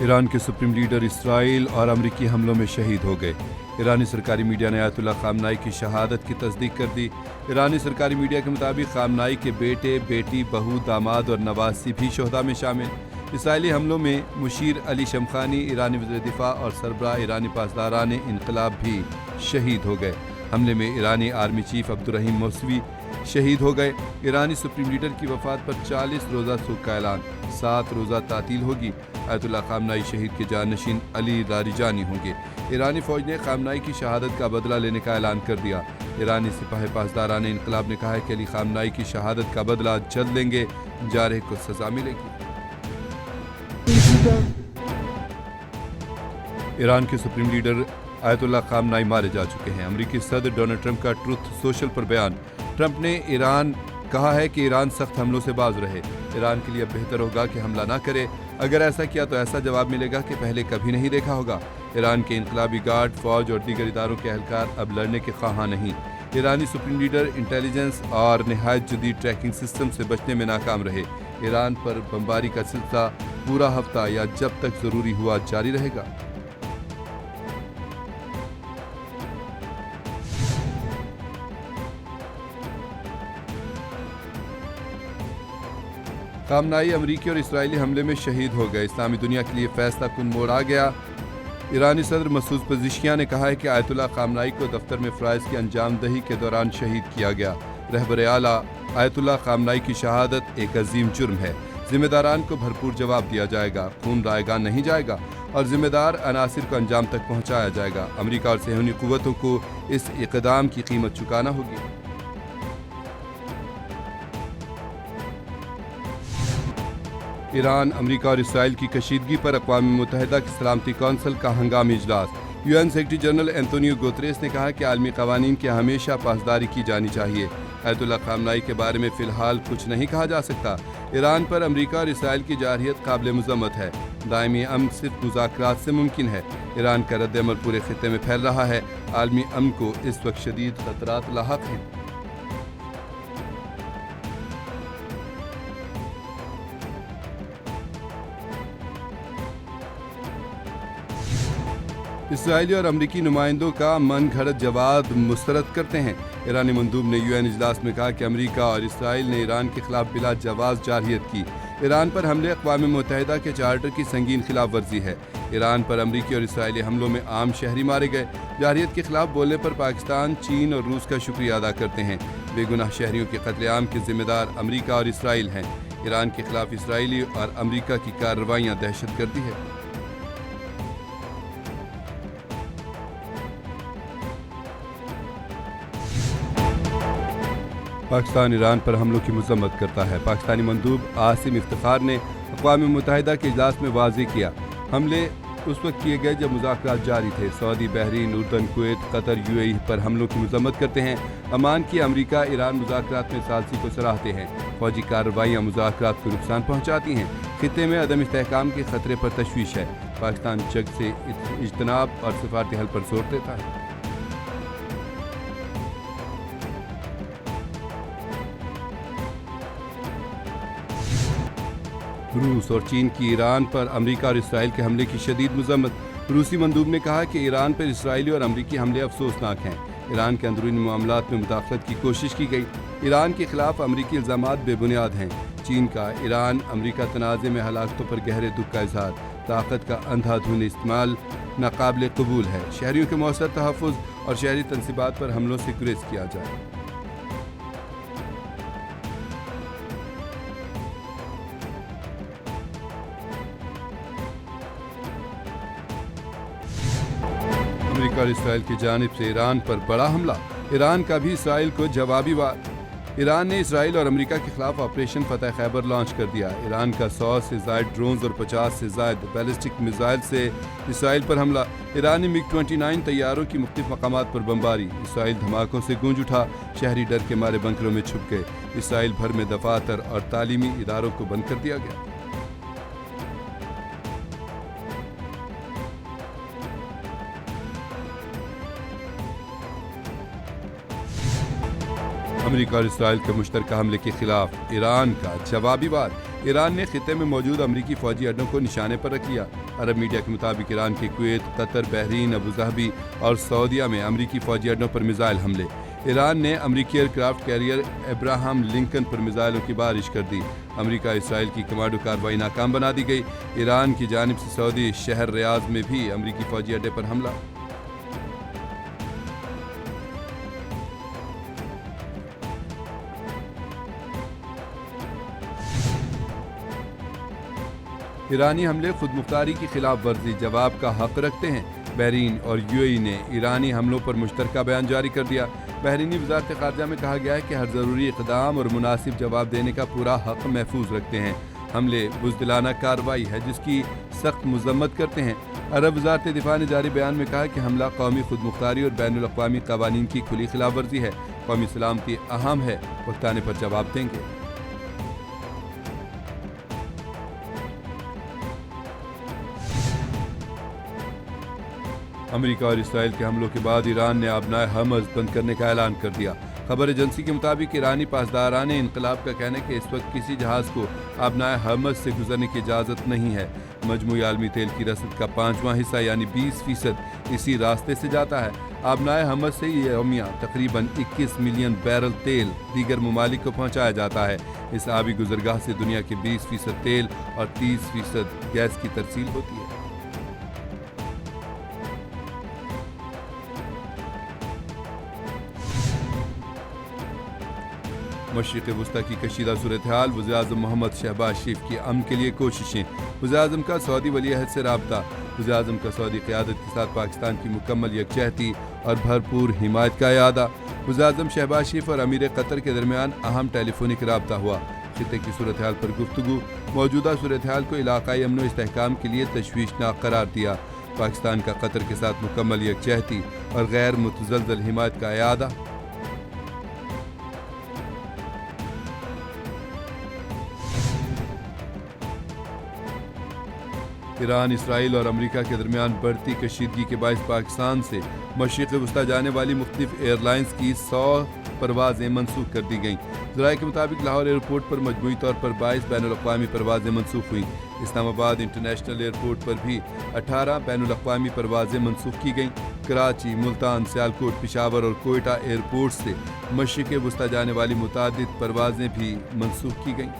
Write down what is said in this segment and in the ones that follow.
ایران کے supreme leader اسرائیل اور امریکی حملوں میں شہید ہو گئے۔ ایرانی سرکاری میڈیا نے آیت اللہ خامنائی کی شہادت کی تصدیق کر دی۔ ایرانی سرکاری میڈیا کے مطابق خامنائی کے بیٹے، بیٹی، بہو، داماد اور نواسی بھی شہداء میں شامل۔ اسرائیلی حملوں میں مشیر علی شمخانی، ایرانی وزیر دفاع اور سربراہ ایرانی پاسداران انقلاب بھی شہید ہو گئے۔ حملے میں ایرانی آرمی چیف عبدالرحیم موسوی شہید ہو گئے۔ ایرانی سپریم لیڈر کی وفات پر 40 روزہ سوگ کا اعلان، 7 روزہ تعطیل ہوگی۔ آیت اللہ خامنائی شہید کے جانشین علی لاریجانی ہوں گے۔ ایرانی فوج نے خامنائی کی شہادت کا بدلہ لینے کا اعلان کر دیا۔ ایرانی سپاہ پاسداران انقلاب نے کہا ہے کہ علی خامنائی کی شہادت کا بدلہ جلد لیں گے، جارح کو سزا ملے گی۔ ایران کے سپریم لیڈر آیت اللہ خامنائی مارے جا چکے ہیں۔ امریکی صدر ڈونلڈ ٹرمپ کا ٹروتھ سوشل پر بیان۔ ٹرمپ نے کہا ہے کہ ایران سخت حملوں سے باز رہے۔ ایران کے لیے اب بہتر ہوگا کہ حملہ نہ کرے، اگر ایسا کیا تو ایسا جواب ملے گا کہ پہلے کبھی نہیں دیکھا ہوگا۔ ایران کے انقلابی گارڈ، فوج اور دیگر اداروں کے اہلکار اب لڑنے کے خواہاں نہیں۔ ایرانی سپریم لیڈر انٹیلیجنس اور نہایت جدید ٹریکنگ سسٹم سے بچنے میں ناکام رہے۔ ایران پر بمباری کا سلسلہ پورا ہفتہ یا جب تک ضروری ہوا جاری رہے گا۔ خامنائی امریکی اور اسرائیلی حملے میں شہید ہو گئے۔ اسلامی دنیا کے لیے فیصلہ کن موڑ آ گیا۔ ایرانی صدر مسعود پزشکیان نے کہا ہے کہ آیت اللہ خامنائی کو دفتر میں فرائض کی انجام دہی کے دوران شہید کیا گیا۔ رہبر اعلیٰ آیت اللہ خامنائی کی شہادت ایک عظیم جرم ہے۔ ذمہ داران کو بھرپور جواب دیا جائے گا، خون رائے گان نہیں جائے گا اور ذمہ دار عناصر کو انجام تک پہنچایا جائے گا۔ امریکہ اور صہیونی قوتوں کو اس اقدام کی قیمت چکانا ہوگی۔ ایران، امریکہ اور اسرائیل کی کشیدگی پر اقوام متحدہ کی سلامتی کونسل کا ہنگامی اجلاس۔ U N secretary general Antonio Guterres نے کہا کہ عالمی قوانین کی ہمیشہ پاسداری کی جانی چاہیے۔ آیت اللہ خامنائی کے بارے میں فی الحال کچھ نہیں کہا جا سکتا۔ ایران پر امریکہ اور اسرائیل کی جارحیت قابل مذمت ہے۔ دائمی امن صرف مذاکرات سے ممکن ہے۔ ایران کا رد عمل پورے خطے میں پھیل رہا ہے۔ عالمی امن کو اس وقت شدید خطرات لاحق ہیں۔ اسرائیلی اور امریکی نمائندوں کا من گھڑت جواب مسترد کرتے ہیں۔ ایرانی مندوب نے یو این اجلاس میں کہا کہ امریکہ اور اسرائیل نے ایران کے خلاف بلا جواز جارحیت کی۔ ایران پر حملے اقوام متحدہ کے چارٹر کی سنگین خلاف ورزی ہے۔ ایران پر امریکی اور اسرائیلی حملوں میں عام شہری مارے گئے۔ جارحیت کے خلاف بولنے پر پاکستان، چین اور روس کا شکریہ ادا کرتے ہیں۔ بے گناہ شہریوں کے قتل عام کے ذمہ دار امریکہ اور اسرائیل ہیں۔ ایران کے خلاف اسرائیلی اور امریکہ کی کارروائیاں دہشت گردی ہے۔ پاکستان ایران پر حملوں کی مذمت کرتا ہے۔ پاکستانی مندوب عاصم افتخار نے اقوام متحدہ کے اجلاس میں واضح کیا، حملے اس وقت کیے گئے جب مذاکرات جاری تھے۔ سعودی، بحرین، اردن، کویت، قطر، یو اے ای پر حملوں کی مذمت کرتے ہیں۔ عمان کی امریکہ ایران مذاکرات میں ثالثی کو سراہتے ہیں۔ فوجی کارروائیاں مذاکرات کو نقصان پہنچاتی ہیں۔ خطے میں عدم استحکام کے خطرے پر تشویش ہے۔ پاکستان جنگ سے اجتناب اور سفارتی حل پر زور دیتا ہے۔ روس اور چین کی ایران پر امریکہ اور اسرائیل کے حملے کی شدید مذمت۔ روسی مندوب نے کہا کہ ایران پر اسرائیلی اور امریکی حملے افسوسناک ہیں۔ ایران کے اندرونی معاملات میں مداخلت کی کوشش کی گئی۔ ایران کے خلاف امریکی الزامات بے بنیاد ہیں۔ چین کا ایران امریکہ تنازع میں ہلاکتوں پر گہرے دکھ کا اظہار۔ طاقت کا اندھا دھند استعمال ناقابل قبول ہے۔ شہریوں کے مؤثر تحفظ اور شہری تنصیبات پر حملوں سے گریز کیا جائے۔ امریکہ اور اسرائیل کی جانب سے ایران پر بڑا حملہ۔ ایران کا بھی اسرائیل کو جوابی وار۔ ایران نے اسرائیل اور امریکہ کے خلاف آپریشن فتح خیبر لانچ کر دیا۔ ایران کا 100 سے زائد ڈرونز اور 50 سے زائد بیلسٹک میزائل سے اسرائیل پر حملہ۔ ایرانی MiG 29 طیاروں کی مختلف مقامات پر بمباری۔ اسرائیل دھماکوں سے گونج اٹھا، شہری ڈر کے مارے بنکروں میں چھپ گئے۔ اسرائیل بھر میں دفاتر اور تعلیمی اداروں کو بند کر دیا گیا۔ امریکہ اور اسرائیل کے مشترکہ حملے کے خلاف ایران کا جوابی وار۔ ایران نے خطے میں موجود امریکی فوجی اڈوں کو نشانے پر رکھ لیا۔ عرب میڈیا کے مطابق ایران کے کویت، قطر، بحرین، ابوظہبی اور سعودیہ میں امریکی فوجی اڈوں پر میزائل حملے۔ ایران نے امریکی aircraft carrier Abraham Lincoln پر میزائلوں کی بارش کر دی۔ امریکہ اسرائیل کی کمانڈو کارروائی ناکام بنا دی گئی۔ ایران کی جانب سے سعودی شہر ریاض میں بھی امریکی فوجی اڈے پر حملہ۔ ایرانی حملے خود مختاری کی خلاف ورزی، جواب کا حق رکھتے ہیں۔ بحرین اور یو اے ای نے ایرانی حملوں پر مشترکہ بیان جاری کر دیا۔ بحرینی وزارت خارجہ میں کہا گیا ہے کہ ہر ضروری اقدام اور مناسب جواب دینے کا پورا حق محفوظ رکھتے ہیں۔ حملے بزدلانہ کارروائی ہے جس کی سخت مذمت کرتے ہیں۔ عرب وزارت دفاع نے جاری بیان میں کہا کہ حملہ قومی خود مختاری اور بین الاقوامی قوانین کی کھلی خلاف ورزی ہے۔ قومی سلامتی اہم ہے، وقت آنے پر جواب دیں گے۔ امریکہ اور اسرائیل کے حملوں کے بعد ایران نے آبنائے حمص بند کرنے کا اعلان کر دیا۔ خبر ایجنسی کے مطابق ایرانی پاسداران انقلاب کا کہنا ہے کہ اس وقت کسی جہاز کو آبنائے حمص سے گزرنے کی اجازت نہیں ہے۔ مجموعی عالمی تیل کی رسد کا 5واں حصہ یعنی 20% اسی راستے سے جاتا ہے۔ آبنائے حمص سے یومیہ تقریباً 21 ملین بیرل تیل دیگر ممالک کو پہنچایا جاتا ہے۔ اس آبی گزرگاہ سے دنیا کے 20% تیل اور 30% گیس کی ترسیل ہوتی ہے۔ مشرق وسطی کی کشیدہ صورتحال، وزیراعظم محمد شہباز شریف کی امن کے لیے کوششیں۔ وزیراعظم کا سعودی ولی عہد سے رابطہ۔ وزیراعظم کا سعودی قیادت کے ساتھ پاکستان کی مکمل یکجہتی اور بھرپور حمایت کا اعادہ۔ وزیراعظم شہباز شریف اور امیر قطر کے درمیان اہم ٹیلی فونک رابطہ ہوا۔ خطے کی صورتحال پر گفتگو۔ موجودہ صورتحال کو علاقائی امن و استحکام کے لیے تشویشناک قرار دیا۔ پاکستان کا قطر کے ساتھ مکمل یکجہتی اور غیر متزلزل حمایت کا اعادہ۔ ایران، اسرائیل اور امریکہ کے درمیان بڑھتی کشیدگی کے باعث پاکستان سے مشرق وسطی جانے والی مختلف ایئر لائنز کی 100 پروازیں منسوخ کر دی گئیں۔ ذرائع کے مطابق لاہور ایئرپورٹ پر مجموعی طور پر 22 بین الاقوامی پروازیں منسوخ ہوئیں۔ اسلام آباد انٹرنیشنل ایئرپورٹ پر بھی 18 بین الاقوامی پروازیں منسوخ کی گئیں۔ کراچی، ملتان، سیالکوٹ، پشاور اور کوئٹہ ایئرپورٹ سے مشرق وسطی جانے والی متعدد پروازیں بھی منسوخ کی گئیں۔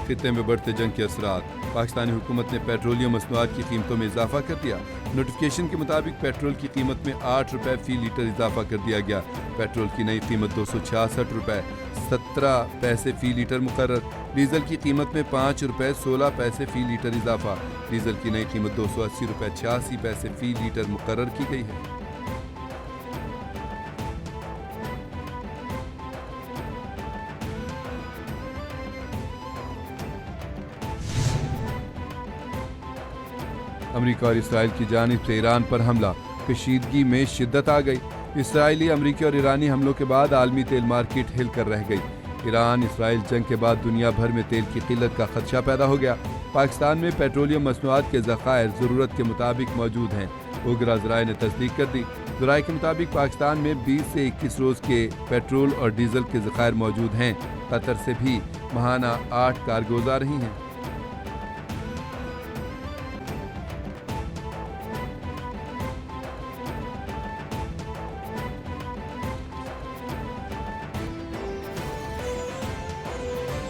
خطے میں بڑھتے جنگ کے اثرات۔ پاکستانی حکومت نے پیٹرولیم مصنوعات کی قیمتوں میں اضافہ کر دیا۔ نوٹیفکیشن کے مطابق پیٹرول کی قیمت میں 8 روپے فی لیٹر اضافہ کر دیا گیا۔ پیٹرول کی نئی قیمت 266 روپے 17 پیسے فی لیٹر مقرر۔ ڈیزل کی قیمت میں 5 روپے 16 پیسے فی لیٹر اضافہ۔ ڈیزل کی نئی قیمت 280 روپے 86 پیسے فی لیٹر مقرر کی گئی ہے۔ امریکہ اور اسرائیل کی جانب سے ایران پر حملہ، کشیدگی میں شدت آ گئی۔ اسرائیلی، امریکی اور ایرانی حملوں کے بعد عالمی تیل مارکیٹ ہل کر رہ گئی۔ ایران اسرائیل جنگ کے بعد دنیا بھر میں تیل کی قلت کا خدشہ پیدا ہو گیا۔ پاکستان میں پیٹرولیم مصنوعات کے ذخائر ضرورت کے مطابق موجود ہیں، اوگرا ذرائع نے تصدیق کر دی۔ ذرائع کے مطابق پاکستان میں 20 سے 21 روز کے پیٹرول اور ڈیزل کے ذخائر موجود ہیں۔ قطر سے بھی ماہانہ 8 کارگوز آ رہی ہیں۔